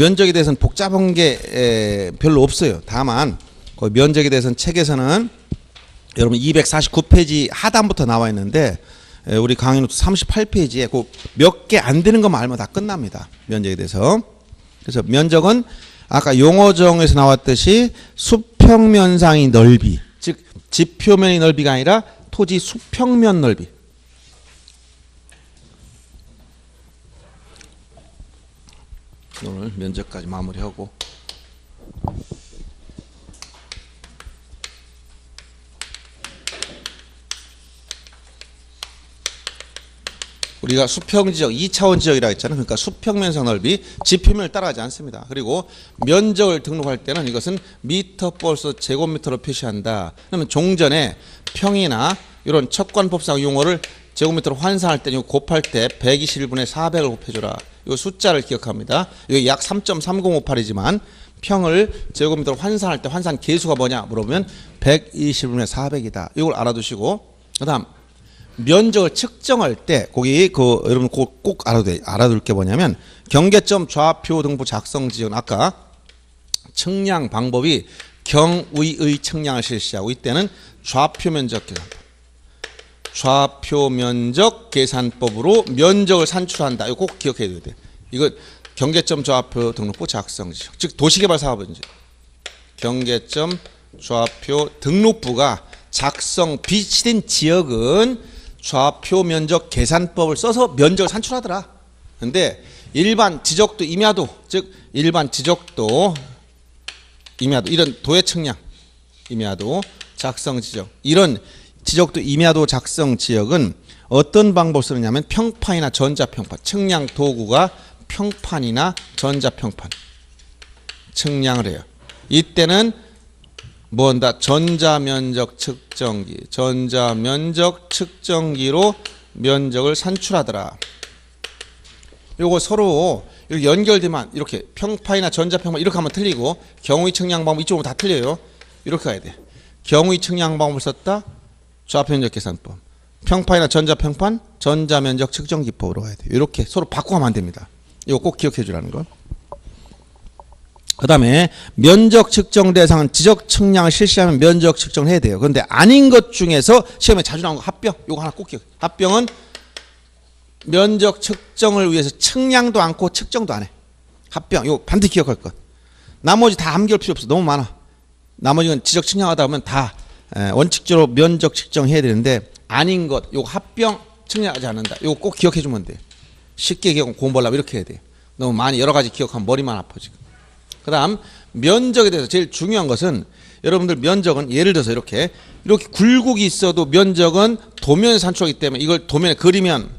면적에 대해서는 복잡한 게 별로 없어요. 다만 그 면적에 대해서는 책에서는 여러분 249페이지 하단부터 나와 있는데 우리 강의노트 38페이지에 그 몇 개 안 되는 것만 알면 다 끝납니다. 면적에 대해서. 그래서 면적은 아까 용어정에서 나왔듯이 수평면상의 넓이, 즉 지표면의 넓이가 아니라 토지 수평면 넓이. 오늘 면적까지 마무리하고 우리가 수평지적 2차원 지역이라고 했잖아요. 그러니까 수평면상 넓이 지표면을 따라가지 않습니다. 그리고 면적을 등록할 때는 이것은 미터 플러스 제곱미터로 표시한다. 그러면 종전에 평이나 이런 척관법상 용어를 제곱미터로 환산할 때 이거 곱할 때 121분의 400을 곱해줘라. 이 숫자를 기억합니다. 여기 약 3.3058이지만 평을 제곱미터로 환산할 때 환산 계수가 뭐냐 물어보면 121분의 400이다. 이걸 알아두시고 그다음 면적을 측정할 때 거기 여러분 꼭 알아둘 게 뭐냐면 경계점 좌표 등부 작성 지역은 아까 측량 방법이 경위의 측량을 실시하고 이때는 좌표 면적 계산법. 좌표 면적 계산법으로 면적을 산출한다. 이거 꼭 기억해야 돼요. 이거 경계점 좌표 등록부 작성 지역. 즉 도시개발 사업은 경계점 좌표 등록부가 작성 비치된 지역은 좌표 면적 계산법을 써서 면적을 산출하더라. 근데 일반 지적도 임야도, 즉 일반 지적도 임야도 이런 도해 측량 임야도 작성 지적 이런 지적도 임야도 작성 지역은 어떤 방법을 쓰느냐면 평판이나 전자평판, 측량 도구가 평판이나 전자평판 측량을 해요. 이때는 뭐한다? 전자면적 측정기, 전자면적 측정기로 면적을 산출하더라. 요거 서로 이렇게 연결되면 이렇게 평판이나 전자평판 이렇게 하면 틀리고 경우의 측량 방법 이쪽으로 다 틀려요. 이렇게 가야 돼. 경우의 측량 방법을 썼다. 좌표 면적 계산법. 평판이나 전자평판, 전자면적 측정기법으로 가야 돼요. 이렇게 서로 바꿔가면 안 됩니다. 이거 꼭 기억해 주라는 거. 그 다음에 면적 측정 대상은 지적 측량을 실시하면 면적 측정을 해야 돼요. 그런데 아닌 것 중에서 시험에 자주 나오는 거 합병. 이거 하나 꼭 기억해. 합병은 면적 측정을 위해서 측량도 않고 측정도 안 해. 합병. 이거 반드시 기억할 것. 나머지 다 암기할 필요 없어. 너무 많아. 나머지는 지적 측량하다 보면 다 원칙적으로 면적 측정해야 되는데 아닌 것. 이거 합병 측량하지 않는다. 이거 꼭 기억해 주면 돼. 쉽게 공부하려면 이렇게 해야 돼요. 너무 많이 여러 가지 기억하면 머리만 아파 지금. 그 다음 면적에 대해서 제일 중요한 것은 여러분들 면적은 예를 들어서 이렇게 굴곡이 있어도 면적은 도면 산출하기 때문에 이걸 도면에 그리면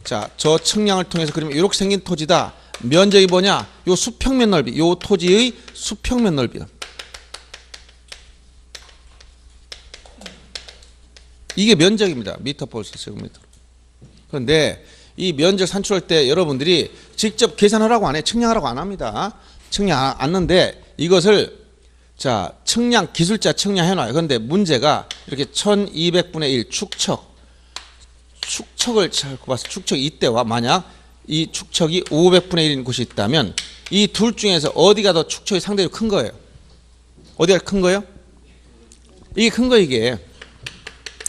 자, 저 측량을 통해서 그리면 이렇게 생긴 토지다. 면적이 뭐냐? 요 수평면 넓이, 요 토지의 수평면 넓이다. 이게 면적입니다. 미터 플러스 제곱미터. 그런데 이 면적 산출할 때 여러분들이 직접 계산하라고 안 해. 측량하라고 안 합니다. 측량 안 하는데 이것을 자 측량 기술자 측량해 놔요. 그런데 문제가 이렇게 1200분의 1 축척을 잘 봐서 축척이 이때와 만약 이 축척이 500분의 1인 곳이 있다면 이 둘 중에서 어디가 더 축척이 상대적으로 큰 거예요? 어디가 큰 거예요? 이게 큰 거 이게.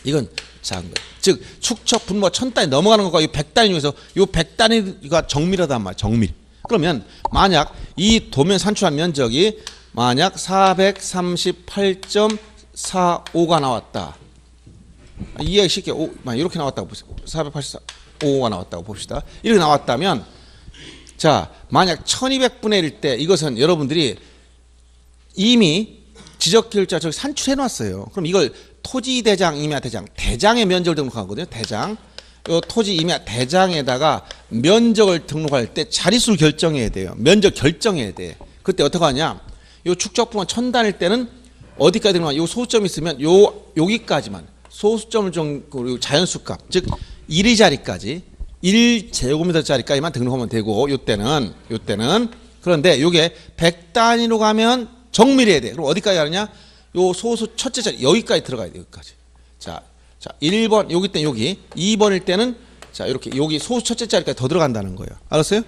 이건 작은 거예요. 즉 축척 분모가 1000단위 넘어가는 것과 이 100단위 중에서 이 100단위가 정밀하단 말이에요. 정밀. 그러면 만약 이 도면 산출한 면적이 만약 438.45가 나왔다. 이해하기 쉽게 이렇게 나왔다고 보세요. 484.55가 나왔다고 봅시다. 이렇게 나왔다면 자 만약 1200분의 1일 때 이것은 여러분들이 이미 지적기술자 저기 산출해 놨어요. 그럼 이걸 토지대장, 임야대장, 대장의 면적을 등록하거든요. 대장. 요 토지 임야 대장에다가 면적을 등록할 때 자릿수를 결정해야 돼요. 면적 결정해야 돼. 그때 어떻게 하냐? 요 축적부가 1000단일 때는 어디까지 등록하냐? 요 소수점 있으면 여기까지만 소수점을 그리고 자연수값 즉 1의 자리까지 1제곱미터짜리까지만 등록하면 되고 요때는 그런데 요게 100단위로 가면 정밀해야 돼. 그럼 어디까지 가느냐? 요 소수 첫째 자리 여기까지 들어가야 돼. 여기까지. 자 1번 여기 때 여기 2번일 때는 자 이렇게 여기 소수 첫째 자리까지 더 들어간다는 거예요. 알았어요?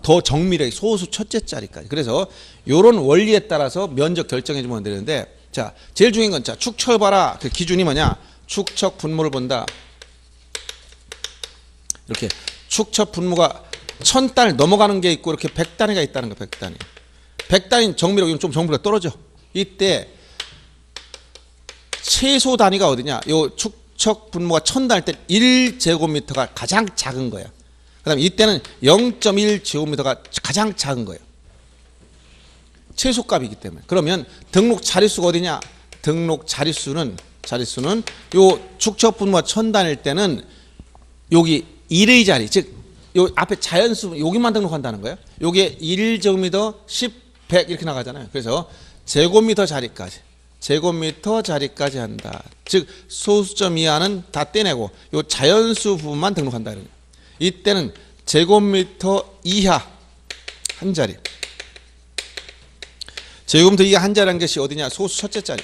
더 정밀하게 소수 첫째 자리까지. 그래서 이런 원리에 따라서 면적 결정해 주면 되는데, 자, 제일 중요한 건, 자, 축척 봐라. 그 기준이 뭐냐? 축척 분모를 본다. 이렇게 축척 분모가 1000단을 넘어가는 게 있고 이렇게 100단위가 있다는 거야. 100단위. 100단위 정밀하게 좀 정밀하게 떨어져. 이때 최소 단위가 어디냐? 요 축척 분모가 1000단일 때 1제곱미터가 가장 작은 거야. 그다음에 이때는 0.1제곱미터가 가장 작은 거예요. 최소값이기 때문에. 그러면 등록 자릿수가 어디냐? 등록 자릿수는 요 축척 분모가 1000단일 때는 여기 1의 자리, 즉 요 앞에 자연수 여기만 등록한다는 거예요. 요게 1제곱미터 10, 100 이렇게 나가잖아요. 그래서 제곱미터 자리까지 한다. 즉 소수점 이하는 다 떼내고 요 자연수 부분만 등록한다 이런 거예요. 이때는 제곱미터 이하 한 자리. 제곱미터 이하 한 자리라는 것이 어디냐? 소수 첫째 자리.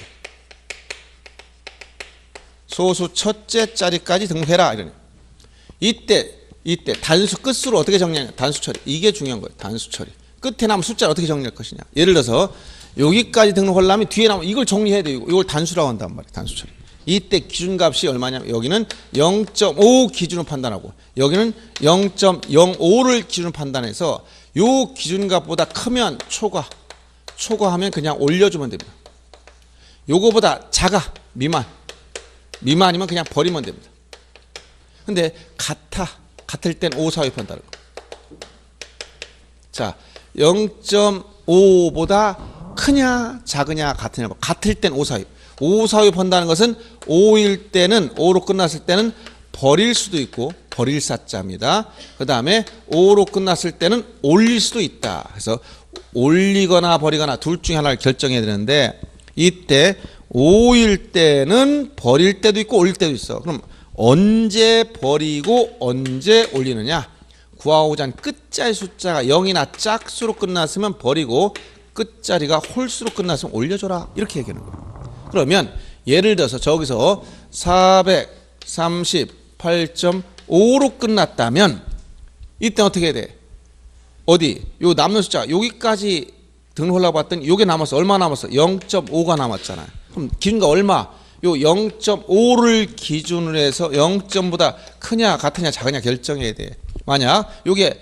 소수 첫째 자리까지 등록해라 이러네. 이때 단수 끝수로 어떻게 정리하냐? 단수 처리. 이게 중요한 거예요. 단수 처리. 끝에 남은 숫자를 어떻게 정리할 것이냐? 예를 들어서 여기까지 등록하려면 뒤에 남은 이걸 정리해야 돼요. 이걸 단수라고 한단 말이에요. 단수 처리. 이때 기준값이 얼마냐면 여기는 0.5 기준으로 판단하고 여기는 0.05를 기준으로 판단해서 요 기준값보다 크면 초과하면 그냥 올려주면 됩니다. 요거보다 작아 미만이면 그냥 버리면 됩니다. 근데 같을 땐 5, 4위 판단을. 자, 0.5보다 크냐 작으냐 같으냐. 같을 땐 5, 4위. 5, 4위 판다는 것은 5일 때는 5로 끝났을 때는 버릴 수도 있고 버릴 사자입니다. 그 다음에 5로 끝났을 때는 올릴 수도 있다. 그래서 올리거나 버리거나 둘 중에 하나를 결정해야 되는데 이때 5일 때는 버릴 때도 있고 올릴 때도 있어. 그럼 언제 버리고 언제 올리느냐? 구하고자 하는 끝자리 숫자가 0이나 짝수로 끝났으면 버리고 끝자리가 홀수로 끝났으면 올려줘라. 이렇게 얘기하는 거예요. 그러면 예를 들어서 저기서 438.5로 끝났다면 이때 어떻게 해야 돼? 어디? 요 남는 숫자 여기까지 등록하려고 봤더니 요게 남았어. 얼마 남았어? 0.5가 남았잖아. 그럼 기준가 얼마? 요 0.5를 기준으로 해서 0점보다 크냐 같으냐 작으냐 결정해야 돼. 만약 요게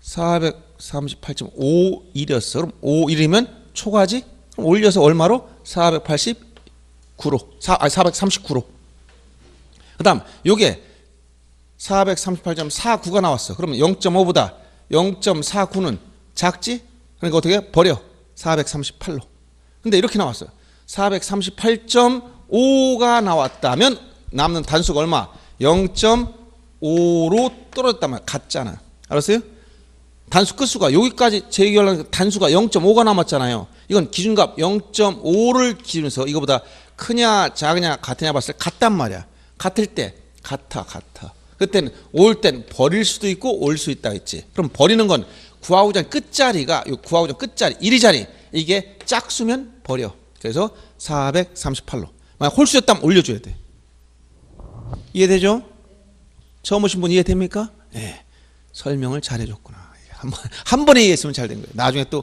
438.51이었어. 그럼 51이면 초과지? 그럼 올려서 얼마로? 489로. 439로. 그 다음 요게 438.49가 나왔어. 그러면 0.5보다 0.49는 작지? 그러니까 어떻게 해? 버려. 438로. 근데 이렇게 나왔어. 438.5가 나왔다면 남는 단수가 얼마? 0.5로 떨어졌다면 같잖아. 알았어요? 단수 끝수가 여기까지 제기하려는 단수가 0.5가 남았잖아요. 이건 기준값 0.5를 기준으로 해서 이거보다 크냐 작으냐 같으냐 봤을 때 같단 말이야. 같을 때 같아. 그때는 올 땐 버릴 수도 있고 올 수 있다 했지. 그럼 버리는 건 구하고자 하는 끝자리가 구하고자 하는 끝자리 1위 자리 이게 짝수면 버려. 그래서 438로. 만약 홀수였다면 올려줘야 돼. 이해되죠? 처음 오신 분 이해됩니까? 네. 설명을 잘해줬구나. 한 번에 이해했으면 잘 된 거예요. 나중에 또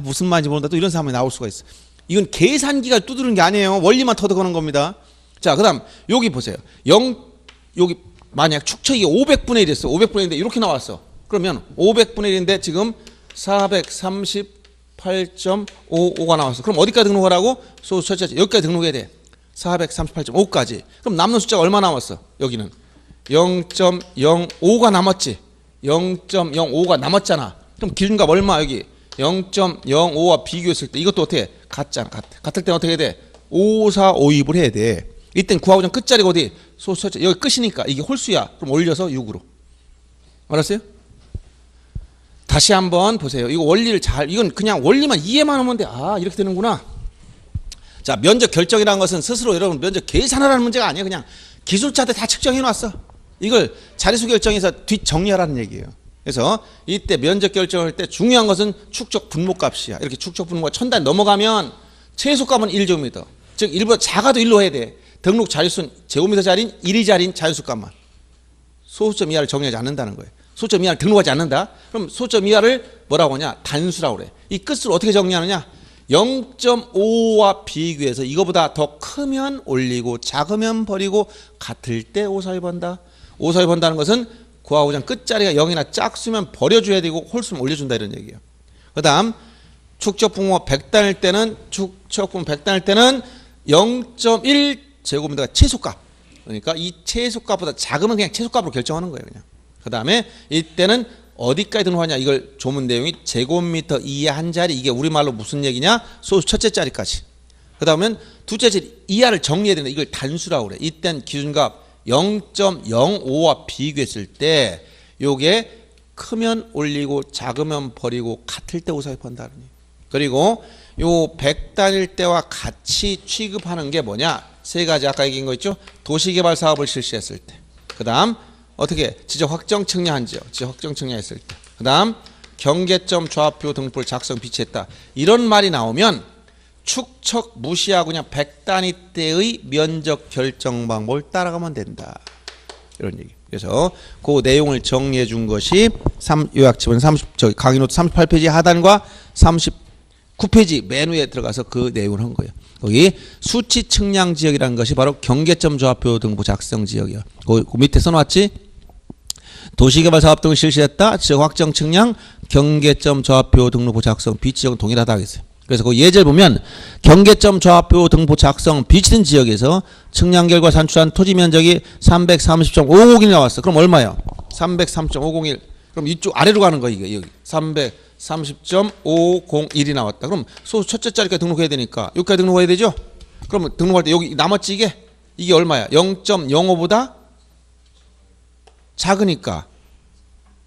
무슨 말인지 모른다 또 이런 상황이 나올 수가 있어. 이건 계산기가 두드리는 게 아니에요. 원리만 터득하는 겁니다. 자, 그다음 여기 보세요. 여기 만약 축척이 500분의 1이었어. 500분의 1인데 이렇게 나왔어. 그러면 500분의 1인데 지금 438.55가 나왔어. 그럼 어디까지 등록하라고? 소수 첫째 여기까지 등록해야 돼. 438.5까지. 그럼 남는 숫자가 얼마 남았어? 여기는 0.05가 남았지. 0.05가 남았잖아. 그럼 기준값 얼마? 여기 0.05와 비교했을 때 이것도 어떻게 해? 같잖아. 같을 때는 어떻게 해야 돼? 5, 4, 5, 2을 해야 돼. 이땐 구하고자 하는 끝자리가 어디? 소수 첫째. 여기 끝이니까 이게 홀수야. 그럼 올려서 6으로. 알았어요? 다시 한번 보세요. 이거 원리를 이건 그냥 원리만 이해만 하면 돼. 이렇게 되는구나. 자, 면적 결정이라는 것은 스스로 여러분 면적 계산하라는 문제가 아니에요. 그냥 기술자한테 다 측정해 놨어. 이걸 자릿수 결정해서 뒷 정리하라는 얘기예요. 그래서 이때 면적 결정할 때 중요한 것은 축적 분모값이야. 이렇게 축적 분모가 1000단 넘어가면 최소값은 1제곱미터. 즉 1보다 작아도 1로 해야 돼. 등록 자릿수는 제곱미터 자리인 1의 자리인 자연수값만. 소수점 이하를 정의하지 않는다는 거예요. 소점 이하를 등록하지 않는다. 그럼 소점 이하를 뭐라고 하냐? 단수라고 그래. 이 끝을 어떻게 정리하느냐? 0.5와 비교해서 이거보다 더 크면 올리고 작으면 버리고 같을 때 오사위 번다. 오사위 번다는 것은 구하고자 끝자리가 0이나 짝수면 버려줘야 되고 홀수면 올려준다 이런 얘기예요. 그 다음 축적분모 100단일 때는 0.1 제곱미터가 최소값. 그러니까 이 최소값보다 작으면 그냥 최소값으로 결정하는 거예요. 그냥. 그 다음에 이때는 어디까지 등록하냐? 이걸 조문 내용이 제곱미터 이하 한 자리. 이게 우리말로 무슨 얘기냐? 소수 첫째 자리까지. 그 다음엔 둘째 자리 이하를 정리해야 된다. 이걸 단수라고 그래. 이땐 기준값 0.05와 비교했을 때 요게 크면 올리고 작으면 버리고 같을 때 오사위 번다는 얘기. 그리고 요 100단일 때와 같이 취급하는 게 뭐냐? 세 가지 아까 얘기한 거 있죠? 도시개발 사업을 실시했을 때. 그 다음 어떻게 지적 확정 측량한 지역, 지적 확정 측량했을 때. 그 다음 경계점 좌표 등록부를 작성 비치했다. 이런 말이 나오면 축척 무시하고 그냥 100단위 때의 면적 결정 방법을 따라가면 된다. 이런 얘기. 그래서 그 내용을 정리해 준 것이 요약집은 강의 노트 38페이지 하단과 39페이지 맨 위에 들어가서 그 내용을 한 거예요. 거기 수치 측량 지역이라는 것이 바로 경계점 좌표 등부 작성 지역이야. 그 밑에 써놨지? 도시개발 사업 등을 실시했다. 지역 확정 측량 경계점 좌표 등록부 작성 비지역은 동일하다 하겠어요. 그래서 그 예제를 보면 경계점 좌표 등부 작성 비치된 지역에서 측량 결과 산출한 토지 면적이 330.501이 나왔어. 그럼 얼마야? 330.501. 그럼 이쪽 아래로 가는 거야 이게. 여기 330.501이 나왔다. 그럼 소수 첫째 자리까지 등록해야 되니까 여기까지 등록해야 되죠? 그러면 등록할 때 여기 남았지 이게? 이게 얼마야? 0.05보다 작으니까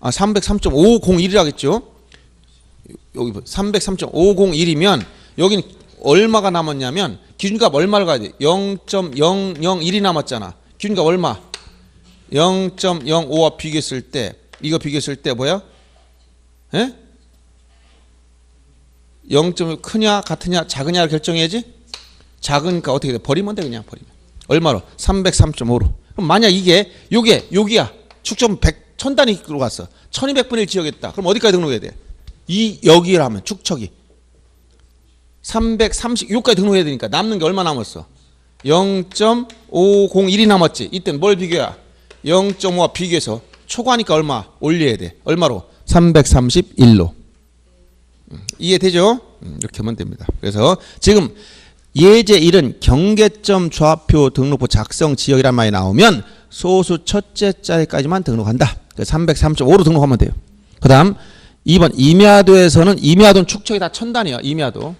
303.501이라겠죠? 여기 303.501이면 여기는 얼마가 남았냐면 기준값 얼마를 가야 돼? 0.001이 남았잖아. 기준값 얼마? 0.05와 비교했을 때 이거 비교했을 때 뭐야? 예? 0.5 크냐 같으냐 작으냐를 결정해야지. 작으니까 어떻게 돼? 버리면 돼. 그냥 버리면. 얼마로? 303.5로. 그럼 만약 이게 요게 여기야. 축적 100 1000단위로 갔어. 1200분의 1 지역했다. 그럼 어디까지 등록해야 돼? 이 여기를 하면 축척이 336까지 등록해야 되니까 남는 게 얼마 남았어? 0.501이 남았지. 이때는 뭘 비교야? 0.5와 비교해서 초과하니까 얼마? 올려야 돼. 얼마로? 331로. 이해되죠? 이렇게 하면 됩니다. 그래서 지금 예제 1은 경계점 좌표 등록부 작성 지역이란 말이 나오면 소수 첫째 자리까지만 등록한다. 303.5로 등록하면 돼요. 그 다음 2번 임야도에서는 임야도는 축척이 다 1000단위야.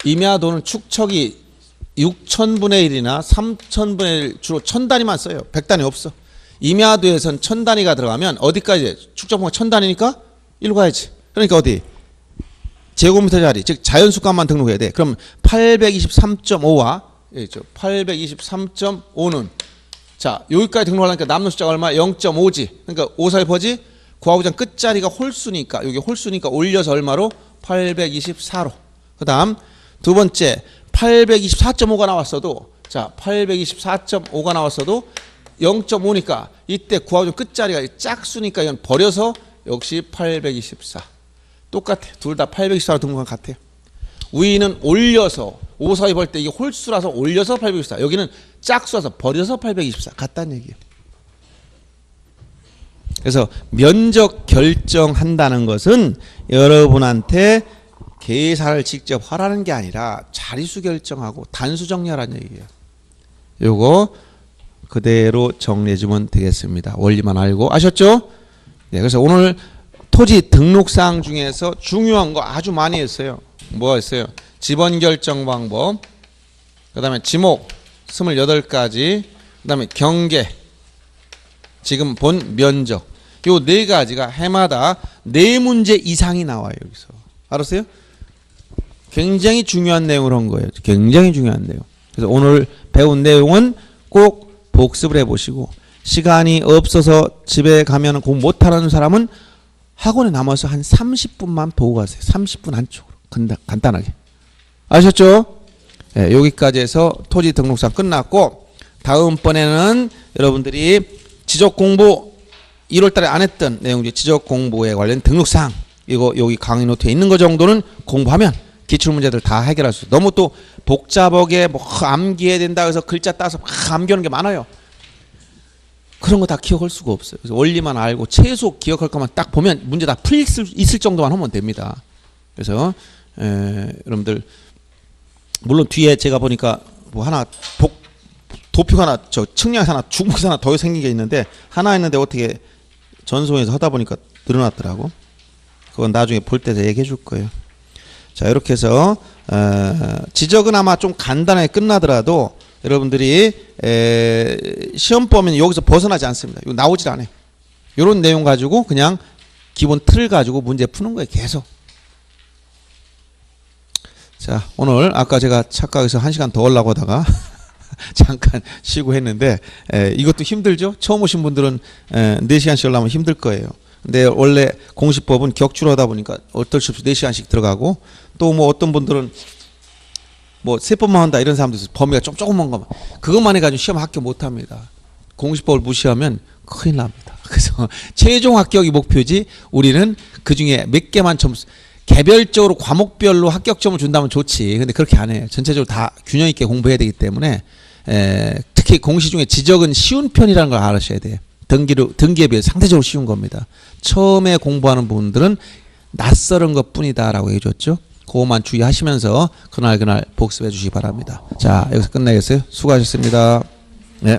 임야도는 축척이 6000분의 1이나 3000분의 1 주로 1000단위만 써요. 100단위 없어. 임야도에서는 1000단위가 들어가면 어디까지 돼? 축적분모가 1000단위니까 일로 가야지. 그러니까 어디? 제곱미터 자리, 즉 자연수값만 등록해야 돼. 그럼 823.5와 823.5는 자 여기까지 등록하려니까 남는 숫자가 얼마? 0.5지. 그러니까 오사위 퍼지 구하고자 끝자리가 홀수니까 여기 홀수니까 올려서 얼마로? 824로. 그 다음 두 번째 824.5가 나왔어도 자 824.5가 나왔어도 0.5니까 이때 구하고자 끝자리가 짝수니까 이건 버려서 역시 824. 똑같아. 둘 다 824로 등록한 것 같아요. 위는 올려서 오사위 벌 때 이게 홀수라서 올려서 824. 여기는 짝수라서 버려서 824. 같다는 얘기예요. 그래서 면적 결정한다는 것은 여러분한테 계산을 직접 하라는 게 아니라 자리수 결정하고 단수 정리하라는 얘기예요. 요거 그대로 정리해주면 되겠습니다. 원리만 알고 아셨죠? 네, 그래서 오늘 토지 등록사항 중에서 중요한 거 아주 많이 했어요. 뭐가 있어요? 지번 결정 방법, 그 다음에 지목 28가지, 그 다음에 경계, 지금 본 면적. 요 네 가지가 해마다 4문제 이상이 나와요. 여기서. 알았어요? 굉장히 중요한 내용을 한 거예요. 굉장히 중요한 내용. 그래서 오늘 배운 내용은 꼭 복습을 해보시고 시간이 없어서 집에 가면 공부 못하는 사람은 학원에 남아서 한 30분만 보고 가세요. 30분 안쪽으로. 간단하게. 아셨죠? 네, 여기까지 해서 토지 등록상 끝났고 다음번에는 여러분들이 지적 공부 1월 달에 안 했던 내용 중에 지적 공부에 관련 등록사항 이거 여기 강의 노트에 있는 거 정도는 공부하면 기출 문제들 다 해결할 수 있어요. 너무 또 복잡하게 뭐 암기해야 된다 해서 글자 따서 암기하는 게 많아요. 그런 거 다 기억할 수가 없어요. 그래서 원리만 알고 최소 기억할 것만 딱 보면 문제 다 풀 수 있을 정도만 하면 됩니다. 그래서 여러분들 물론 뒤에 제가 보니까 뭐 하나 도표가 하나 저 측량에서 하나 중국에서 하나 더 생긴 게 있는데 하나 있는데 어떻게 전송해서 하다 보니까 늘어났더라고. 그건 나중에 볼 때 얘기해 줄 거예요. 자 이렇게 해서 지적은 아마 좀 간단하게 끝나더라도 여러분들이 시험 보면 여기서 벗어나지 않습니다. 이거 나오질 않아요. 이런 내용 가지고 그냥 기본 틀을 가지고 문제 푸는 거예요. 계속. 자 오늘 아까 제가 착각해서 1시간 더 하려고 하다가 잠깐 쉬고 했는데 이것도 힘들죠. 처음 오신 분들은 4시간씩 하려면 힘들 거예요. 근데 원래 공시법은 격주로 하다 보니까 어떨 수 없이 4시간씩 들어가고 또 뭐 어떤 분들은 뭐 3번만 한다 이런 사람도 있어요. 범위가 좀 조금만 거만 그것만 해가지고 시험 합격 못합니다. 공시법을 무시하면 큰일 납니다. 그래서 최종 합격이 목표지 우리는 그중에 몇 개만 점수 개별적으로 과목별로 합격점을 준다면 좋지. 근데 그렇게 안 해요. 전체적으로 다 균형 있게 공부해야 되기 때문에 특히 공시 중에 지적은 쉬운 편이라는 걸 알으셔야 돼요. 등기에 비해 상대적으로 쉬운 겁니다. 처음에 공부하는 분들은 낯설은 것 뿐이다 라고 해줬죠. 그것만 주의하시면서 그날 복습해 주시기 바랍니다. 자 여기서 끝내겠어요. 수고하셨습니다. 네.